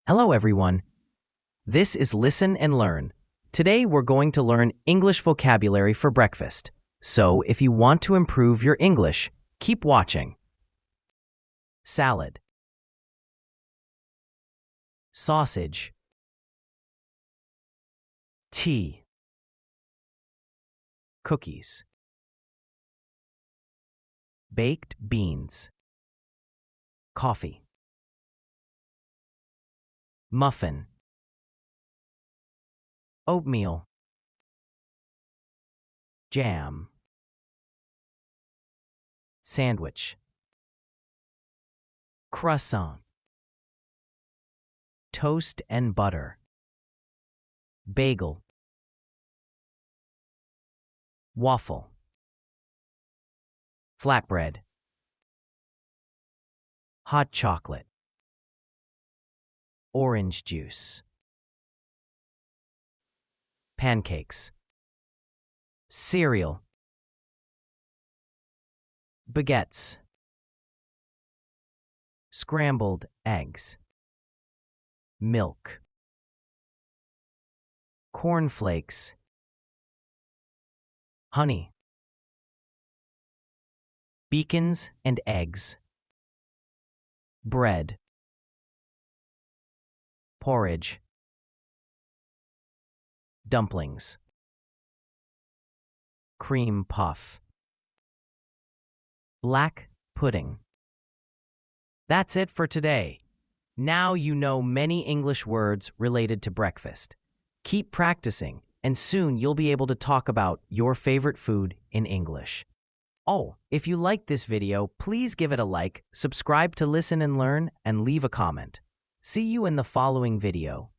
Hello, everyone. This is Listen and Learn. Today, we're going to learn English vocabulary for breakfast. So, if you want to improve your English, keep watching. Salad, sausage, tea, cookies, baked beans, coffee, muffin, oatmeal, jam, sandwich, croissant, toast and butter, bagel, waffle, flatbread, hot chocolate, orange juice, pancakes, cereal, baguettes, scrambled eggs, milk, cornflakes, honey, beacons and eggs, bread, porridge, dumplings, cream puff, black pudding. That's it for today. Now you know many English words related to breakfast. Keep practicing, and soon you'll be able to talk about your favorite food in English. Oh, if you liked this video, please give it a like, subscribe to Listen and Learn, and leave a comment. See you in the following video.